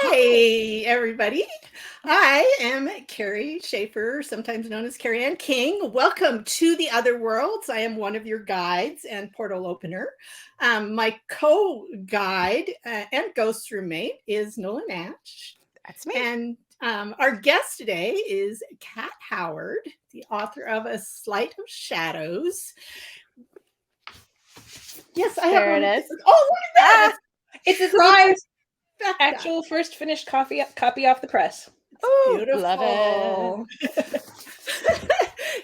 Hi, everybody. I am Kerry Schaefer, sometimes known as Kerry Ann King. Welcome to the Otherworlds. I am one of your guides and portal opener. My co-guide and ghost roommate is Nola and That's me. And our guest today is Kat Howard, the author of A SLEIGHT of Shadows. Yes, I There have it is. Oh, look at that! It's a surprise. Actual first finished copy off the press. It's beautiful. Love it.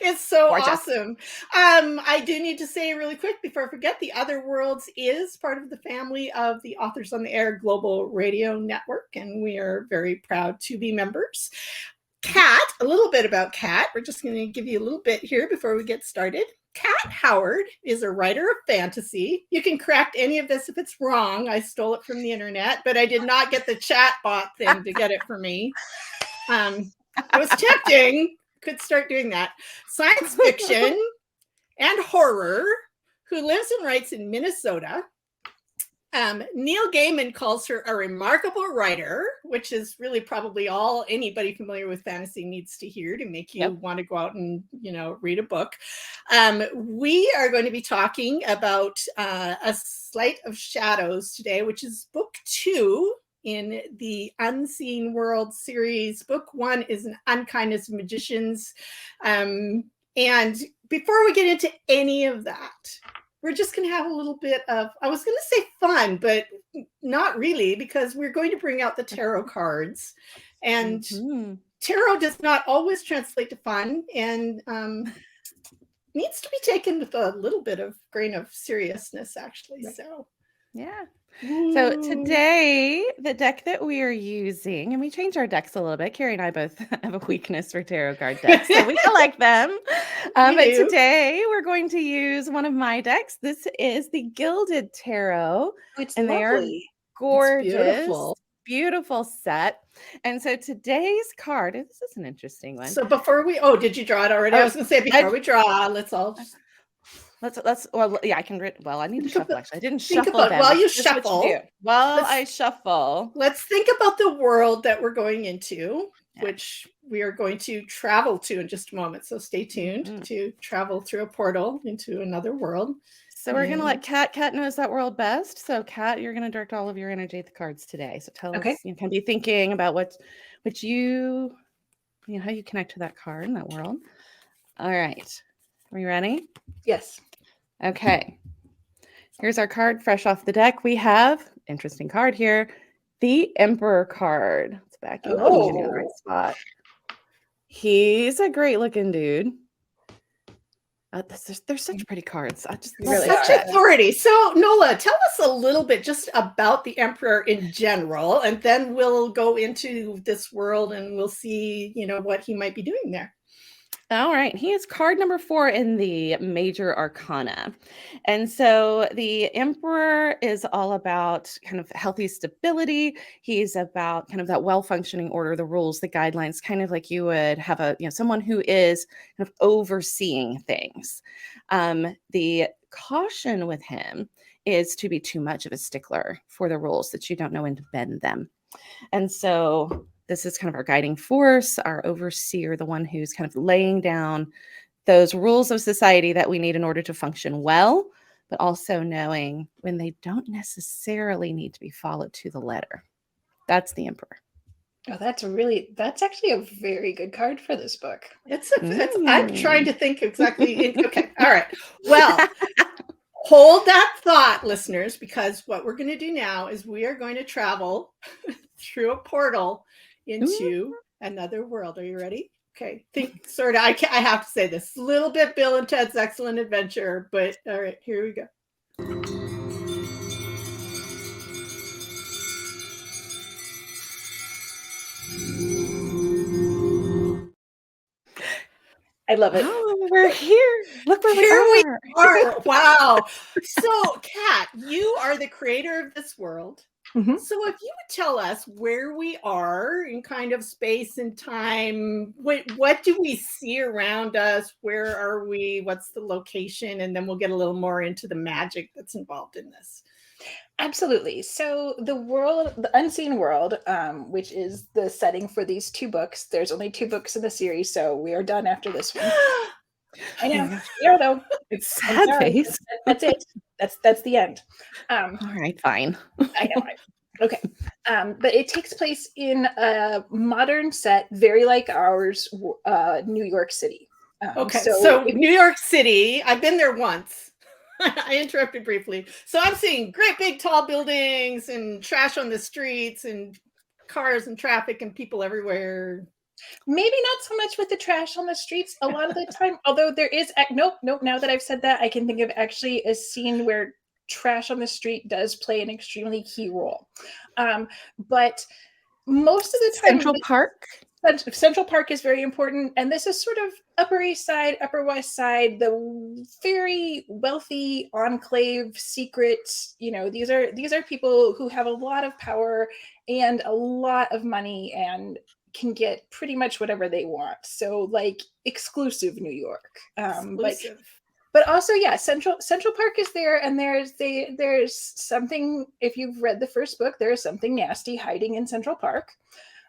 It's so Gorgeous. awesome. I do need to say really quick before I forget, the Otherworlds is part of the family of the Authors on the Air Global Radio Network, and we are very proud to be members. Kat, a little bit about Kat. We're just going to give you a little bit here before we get started. Kat Howard is a writer of fantasy. You can correct any of this if it's wrong. I stole it from the internet, but I did not get the chat bot thing to get it for me. It was tempting. Could start doing that. Science fiction and horror, who lives and writes in Minnesota. Neil Gaiman calls her a remarkable writer, which is really probably all anybody familiar with fantasy needs to hear to make you want to go out and, read a book. We are going to be talking about A SLEIGHT of Shadows today, which is book 2 in the Unseen World series. Book 1 is an Unkindness of Magicians. And before we get into any of that, we're just going to have a little bit of, I was going to say fun, but not really, because we're going to bring out the tarot cards. And tarot does not always translate to fun, and needs to be taken with a little bit of grain of seriousness, actually. Right. So, yeah. So today, the deck that we are using, and we change our decks a little bit. Kerry and I both have a weakness for tarot card decks, so we like them. But today, we're going to use one of my decks. This is the Gilded Tarot. It's and lovely. They are gorgeous, beautiful. Beautiful set. And so today's card, this is an interesting one. So before we, did you draw it already? I was going to say before we draw, let's all just... I can read. Well, I need to shuffle. Actually, I didn't shuffle them. While you shuffle, I shuffle. Let's think about the world that we're going into, which we are going to travel to in just a moment. So stay tuned to travel through a portal into another world. So we're going to let Kat knows that world best. So Kat, you're going to direct all of your energy at the cards today. So tell us, you can be thinking about how you connect to that card in that world. All right. Are you ready? Yes. Okay. Here's our card fresh off the deck. We have, interesting card here, the Emperor card. Let's back you up in the right spot. He's a great looking dude. They're such pretty cards. Such authority. So Nola, tell us a little bit just about the Emperor in general, and then we'll go into this world and we'll see, what he might be doing there. All right. He is card number 4 in the Major Arcana. And so the Emperor is all about kind of healthy stability. He's about kind of that well-functioning order, the rules, the guidelines, kind of like you would have someone who is kind of overseeing things. The caution with him is to be too much of a stickler for the rules, that you don't know when to bend them. And so this is kind of our guiding force, our overseer, the one who's kind of laying down those rules of society that we need in order to function well, but also knowing when they don't necessarily need to be followed to the letter. That's the Emperor. Oh, that's actually a very good card for this book. I'm trying to think exactly. Okay. All right. Well, hold that thought, listeners, because what we're going to do now is we are going to travel through a portal into another world. Are you ready? Okay. Think sort of, I have to say this, a little bit Bill and Ted's Excellent Adventure, but all right, here we go. I love it. Oh, we're here. Look where we are. Wow. So, Kat, you are the creator of this world. Mm-hmm. So if you would tell us where we are in kind of space and time, what do we see around us? Where are we? What's the location? And then we'll get a little more into the magic that's involved in this. Absolutely. So the unseen world, which is the setting for these 2 books. There's only 2 books in the series, so we are done after this one. I know. Yeah, though. I'm Sad sorry. face. That's it. That's the end. All right, fine. I know. Okay. But it takes place in a modern set, very like ours, New York City. Okay, so New York City, I've been there once. I interrupted briefly. So I'm seeing great big tall buildings and trash on the streets and cars and traffic and people everywhere. Maybe not so much with the trash on the streets a lot of the time, although there is nope. Now that I've said that, I can think of actually a scene where trash on the street does play an extremely key role. But most of the time, Central Park is very important, and this is sort of Upper East Side, Upper West Side, the very wealthy enclave secrets. These are people who have a lot of power and a lot of money and can get pretty much whatever they want. So like exclusive New York. But also, yeah, Central Park is there, and there's something. If you've read the first book, there is something nasty hiding in Central Park.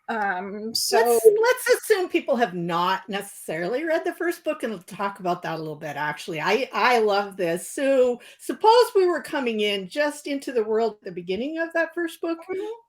So let's assume people have not necessarily read the first book, and we'll talk about that a little bit. Actually, I love this. So suppose we were coming in just into the world at the beginning of that first book.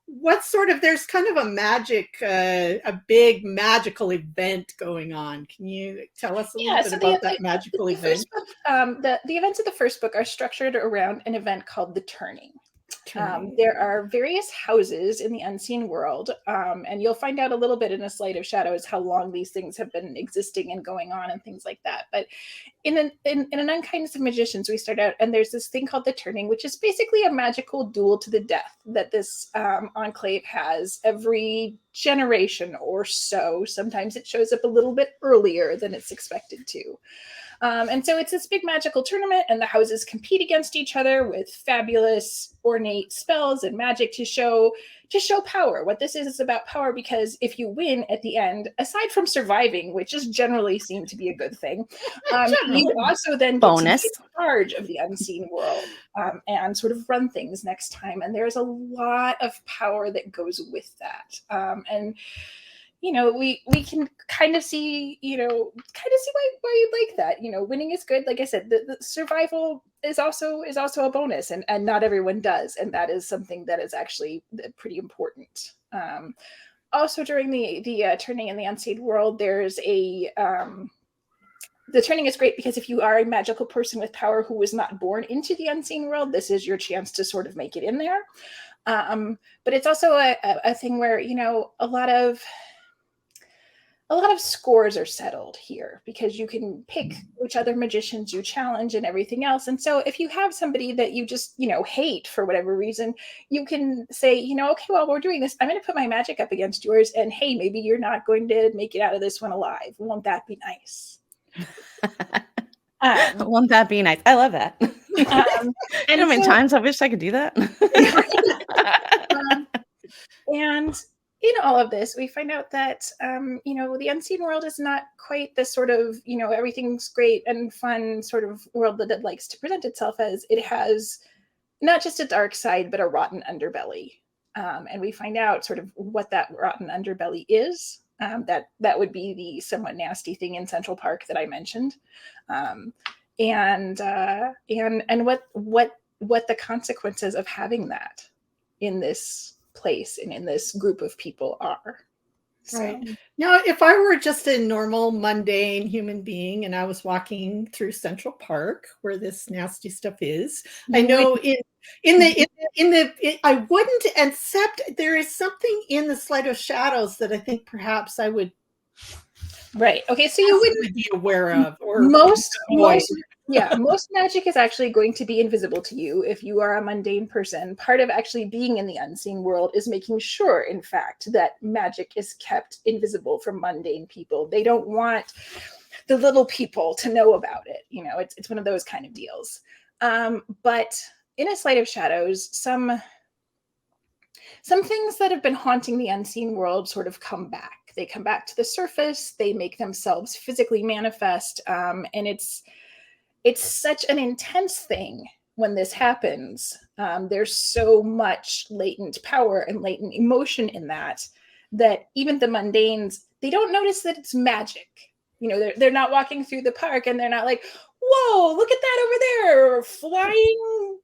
What sort of, there's kind of a big magical event going on. Can you tell us a little bit about that magical event? The events of the first book are structured around an event called the Turning. There are various houses in the unseen world, and you'll find out a little bit in A SLEIGHT of Shadows how long these things have been existing and going on and things like that. But in an Unkindness of Magicians, we start out, and there's this thing called the Turning, which is basically a magical duel to the death that this enclave has every generation or so. Sometimes it shows up a little bit earlier than it's expected to. And so it's this big magical tournament, and the houses compete against each other with fabulous, ornate spells and magic to show power. What this is about power, because if you win at the end, aside from surviving, which is generally seen to be a good thing, you also then get to be in charge of the unseen world and sort of run things next time. And there's a lot of power that goes with that. And we can kind of see why you'd like that. Winning is good. Like I said, the survival is also a bonus, and not everyone does, and that is something that is actually pretty important. Also, during the Turning in the Unseen World, there's the Turning is great because if you are a magical person with power who was not born into the unseen world, this is your chance to sort of make it in there. But it's also a thing where a lot of scores are settled here because you can pick which other magicians you challenge and everything else. And so if you have somebody that you just, hate for whatever reason, you can say, okay, well, we're doing this. I'm going to put my magic up against yours. And hey, maybe you're not going to make it out of this one alive. Won't that be nice? Won't that be nice? I love that. And how many times I wish I could do that. And in all of this, we find out that, the unseen world is not quite the sort of, everything's great and fun sort of world that it likes to present itself as. It has not just a dark side, but a rotten underbelly. And we find out sort of what that rotten underbelly is. That would be the somewhat nasty thing in Central Park that I mentioned. And what the consequences of having that in this place and in this group of people are. Right. Now, if I were just a normal, mundane human being and I was walking through Central Park where this nasty stuff is, I know I wouldn't, except there is something in the SLEIGHT of Shadows that I think perhaps I would. Right. Okay. So you wouldn't be aware of, or most magic is actually going to be invisible to you if you are a mundane person. Part of actually being in the unseen world is making sure, in fact, that magic is kept invisible from mundane people. They don't want the little people to know about it. It's one of those kind of deals. But in A SLEIGHT of Shadows, some things that have been haunting the unseen world sort of come back. They come back to the surface. They make themselves physically manifest. And it's such an intense thing when this happens, there's so much latent power and latent emotion in that even the mundanes, they don't notice that it's magic. You know, they're not walking through the park and they're not like, whoa, look at that over there, flying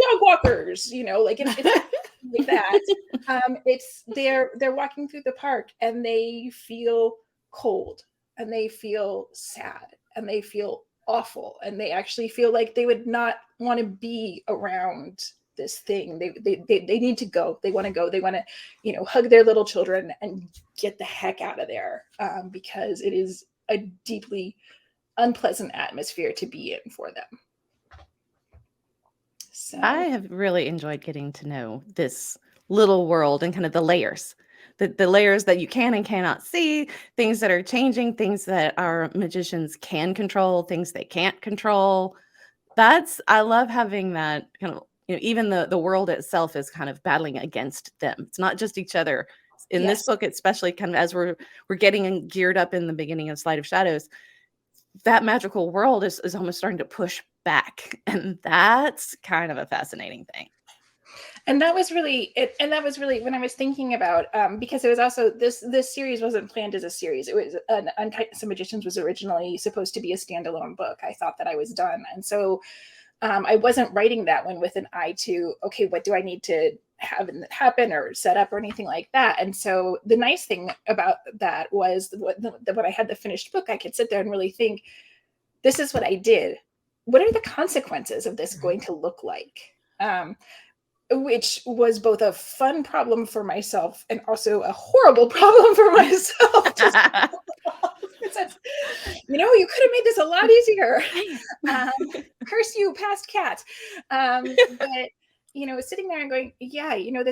dog walkers, you know, like it's like that. It's they're walking through the park and they feel cold and they feel sad and they feel awful and they actually feel like they would not want to be around this thing. They need to go. They want to go. They want to, you know, hug their little children and get the heck out of there, because it is a deeply unpleasant atmosphere to be in for them. So I have really enjoyed getting to know this little world and kind of the layers. The layers that you can and cannot see, things that are changing, things that our magicians can control, things they can't control. I love having that kind of, you know, even the world itself is kind of battling against them. It's not just each other. In this book, especially kind of as we're getting geared up in the beginning of Sleight of Shadows, that magical world is almost starting to push back. And that's kind of a fascinating thing. And that was really it. And that was really when I was thinking about, because it was also this series wasn't planned as a series. It was Unkindness of Magicians was originally supposed to be a standalone book. I thought that I was done. And so I wasn't writing that one with an eye to, okay, what do I need to have happen or set up or anything like that. And so the nice thing about that was when I had the finished book, I could sit there and really think, this is what I did. What are the consequences of this going to look like? Which was both a fun problem for myself and also a horrible problem for myself. You know, you could have made this a lot easier. Curse you, past cat. But, you know, sitting there and going, yeah, you know,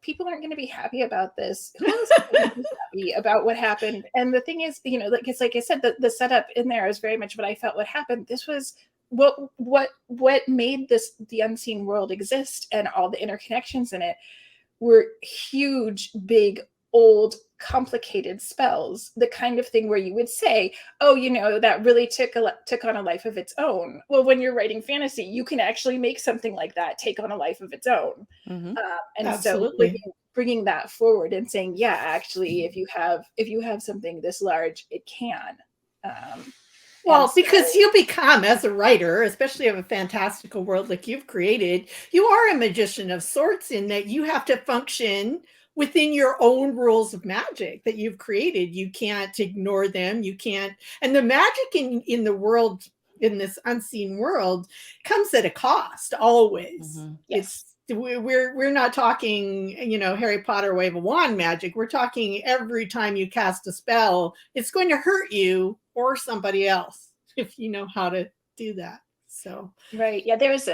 people aren't going to be happy about this. Who else is going to be happy about what happened? And the thing is, you know, like I said, the setup in there is very much what I felt what happened. This was what made the unseen world exist, and all the interconnections in it were huge, big, old, complicated spells. The kind of thing where you would say, oh, you know, that really took on a life of its own. Well, when you're writing fantasy, you can actually make something like that take on a life of its own. Mm-hmm. And Absolutely. so bringing that forward and saying, yeah, actually, if you have something this large, it can. Well, because you become, as a writer, especially of a fantastical world like you've created, you are a magician of sorts in that you have to function within your own rules of magic that you've created. You can't ignore them. You can't. And the magic in the world, in this unseen world, comes at a cost always. Mm-hmm. Yes. We're not talking, you know, Harry Potter wave a wand magic. We're talking every time you cast a spell, it's going to hurt you or somebody else if you know how to do that. So right, yeah, there was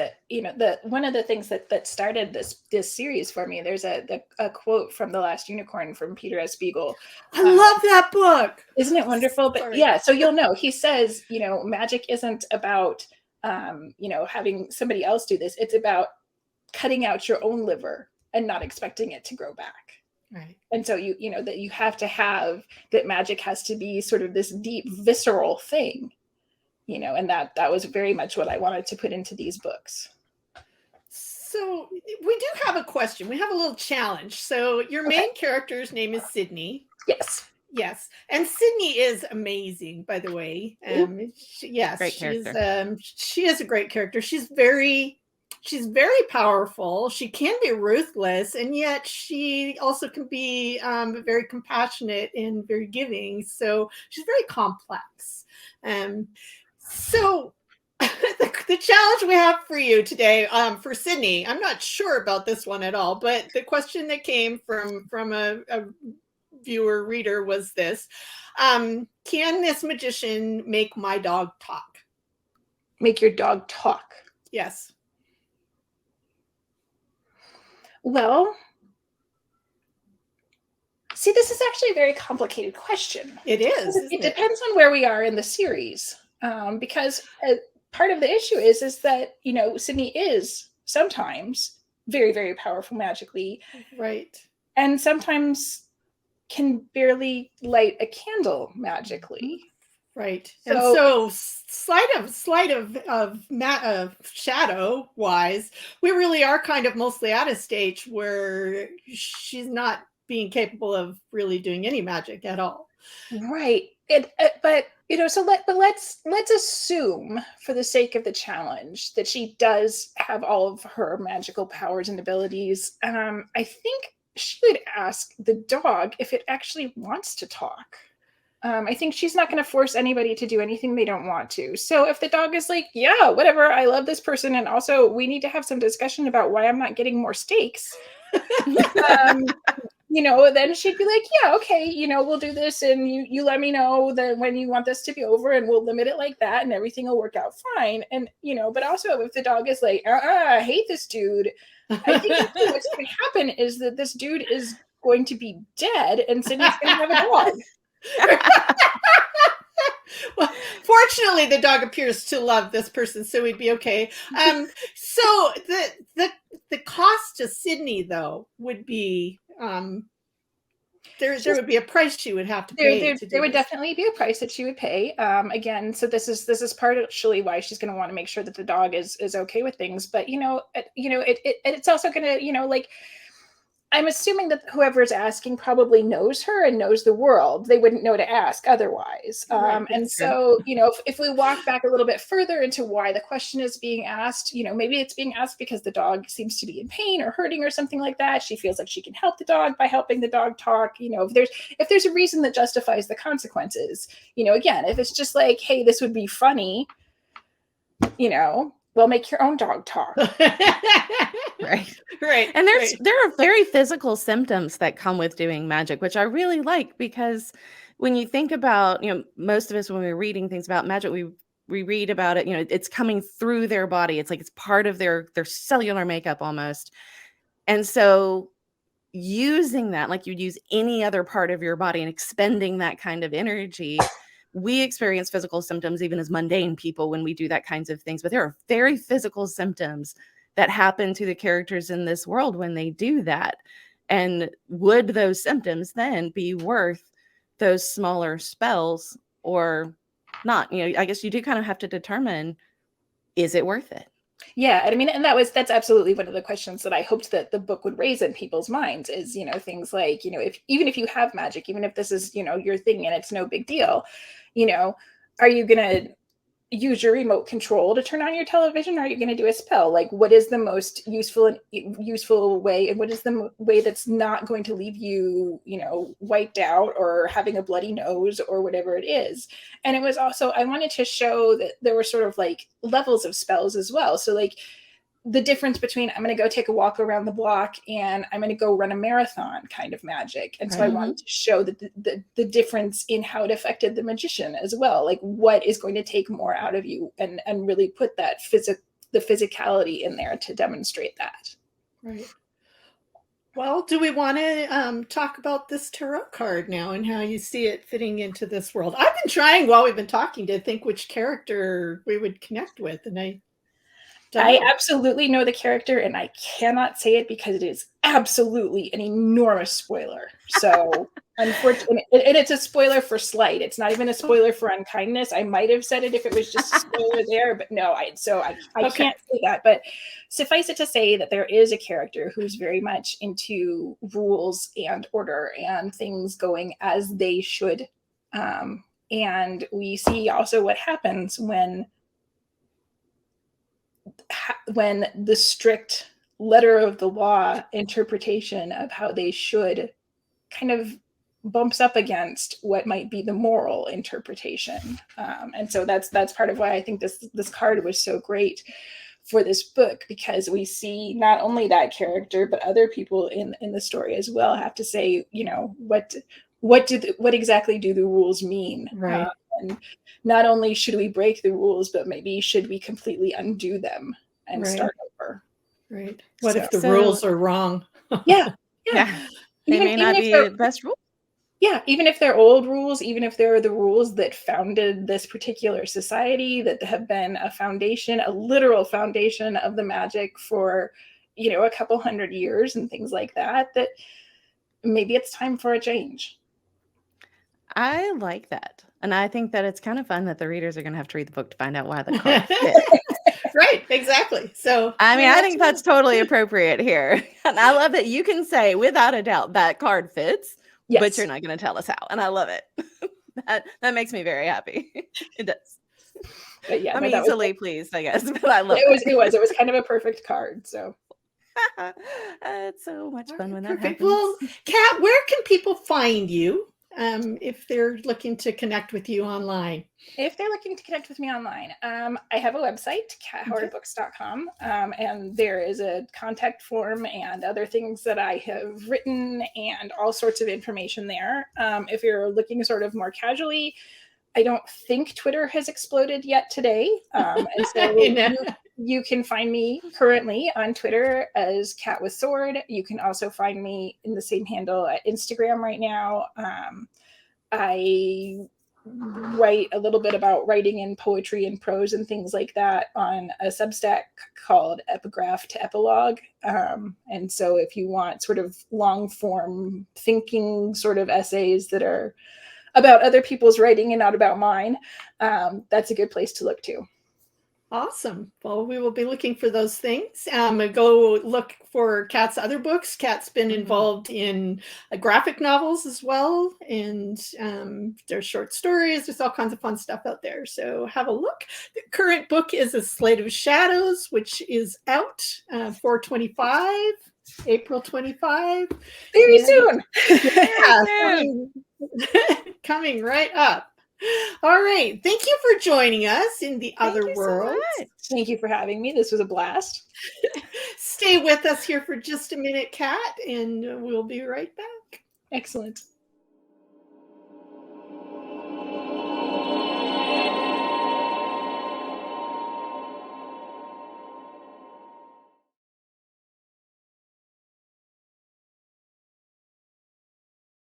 one of the things that started this series for me. There's a quote from The Last Unicorn from Peter S. Beagle. I love that book. Isn't it wonderful? But yeah, so you'll know he says, you know, magic isn't about you know, having somebody else do this. It's about cutting out your own liver and not expecting it to grow back. Right. And so you know that you have to have that magic has to be sort of this deep, visceral thing, you know, and that was very much what I wanted to put into these books. So we do have a question. We have a little challenge. So your main character's name is Sydney. Yes. Yes. And Sydney is amazing, by the way. Yes, great character. She is a great character. She's very powerful. She can be ruthless, and yet she also can be very compassionate and very giving. So she's very complex. So the challenge we have for you today, for Sydney, I'm not sure about this one at all, but the question that came from a viewer reader was this: can this magician make my dog talk? Make your dog talk? Yes. Well, see, this is actually a very complicated question. It is. It depends on where we are in the series, because part of the issue is that, you know, Sydney is sometimes very, very powerful magically, right, and sometimes can barely light a candle magically. Right. And so slight of shadow wise, we really are kind of mostly at a stage where she's not being capable of really doing any magic at all. Right. But so let's assume, for the sake of the challenge, that she does have all of her magical powers and abilities. I think she would ask the dog if it actually wants to talk. I think she's not going to force anybody to do anything they don't want to. So if the dog is like, yeah, whatever, I love this person, and also we need to have some discussion about why I'm not getting more steaks. Then she'd be like, yeah, okay, we'll do this, and you let me know that when you want this to be over, and we'll limit it like that, and everything will work out fine. And but also if the dog is like, I hate this dude, I think what's going to happen is that this dude is going to be dead, and Sydney's going to have a dog. Well, fortunately, the dog appears to love this person, so we'd be okay. So the cost to Sydney, though, would be there would be a price she would have to pay. There would definitely be a price that she would pay. Again, so this is partially why she's going to want to make sure that the dog is okay with things. But it's also going to like. I'm assuming that whoever's asking probably knows her and knows the world. They wouldn't know to ask otherwise. Right, and so, if we walk back a little bit further into why the question is being asked, maybe it's being asked because the dog seems to be in pain or hurting or something like that. She feels like she can help the dog by helping the dog talk. If there's a reason that justifies the consequences, again, if it's just like, hey, this would be funny, well, make your own dog talk. Right. And there are very physical symptoms that come with doing magic, which I really like, because when you think about, most of us, when we're reading things about magic, we read about it, it's coming through their body. It's like it's part of their cellular makeup almost. And so using that, like you'd use any other part of your body, and expending that kind of energy, we experience physical symptoms even as mundane people when we do that kinds of things. But there are very physical symptoms that happen to the characters in this world when they do that. And would those symptoms then be worth those smaller spells or not? I guess you do kind of have to determine, is it worth it? Yeah, I mean, and that's absolutely one of the questions that I hoped that the book would raise in people's minds is, things like, even if you have magic, even if this is, your thing and it's no big deal, are you going to use your remote control to turn on your television? Or are you going to do a spell? Like, what is the most useful way, and what is the way that's not going to leave you, wiped out or having a bloody nose or whatever it is? And it was also, I wanted to show that there were sort of like levels of spells as well. So like the difference between I'm going to go take a walk around the block and I'm going to go run a marathon kind of magic. And so I wanted to show that the difference in how it affected the magician as well. Like what is going to take more out of you, and really put that the physicality in there to demonstrate that. Right. Well, do we want to talk about this tarot card now and how you see it fitting into this world? I've been trying while we've been talking to think which character we would connect with, and I absolutely know the character, and I cannot say it because it is absolutely an enormous spoiler. So, unfortunately, and it's a spoiler for SLEIGHT. It's not even a spoiler for Unkindness. I might have said it if it was just a spoiler there, but no, I can't say that. But suffice it to say that there is a character who's very much into rules and order and things going as they should. And we see also what happens when the strict letter of the law interpretation of how they should kind of bumps up against what might be the moral interpretation. And so that's part of why I think this card was so great for this book, because we see not only that character, but other people in the story as well have to say, what exactly do the rules mean? Right. And not only should we break the rules, but maybe should we completely undo them and start over? Right. What if the rules are wrong? Yeah. They may not be the best rules. Yeah, even if they're old rules, even if they're the rules that founded this particular society, that have been a literal foundation of the magic for, a couple hundred years and things like that, that maybe it's time for a change. I like that. And I think that it's kind of fun that the readers are going to have to read the book to find out why the card fits. Right, exactly. So I mean, I think that's totally appropriate here. And I love that you can say without a doubt that card fits, but you're not going to tell us how. And I love it. that makes me very happy. It does. But yeah, I'm easily pleased, I guess. But I love it. It was kind of a perfect card. So it's so much fun when that perfect. happens. Well, Kat, where can people find you if they're looking to connect with you online? If they're looking to connect with me online, I have a website, cathowardbooks.com, and there is a contact form and other things that I have written and all sorts of information there. If you're looking sort of more casually, I don't think Twitter has exploded yet today. And so you can find me currently on Twitter as Cat with Sword. You can also find me in the same handle at Instagram right now. I write a little bit about writing and poetry and prose and things like that on a Substack called Epigraph to Epilogue. And so if you want sort of long form thinking sort of essays that are about other people's writing and not about mine, that's a good place to look to. Awesome. Well, we will be looking for those things. Go look for Kat's other books. Kat's been involved in graphic novels as well, and there's short stories. There's all kinds of fun stuff out there. So have a look. The current book is A Sleight of Shadows, which is out 4/25, April 25. Very soon. Yeah, coming right up. All right. Thank you for joining us in the Otherworlds. So thank you for having me. This was a blast. Stay with us here for just a minute, Kat, and we'll be right back. Excellent.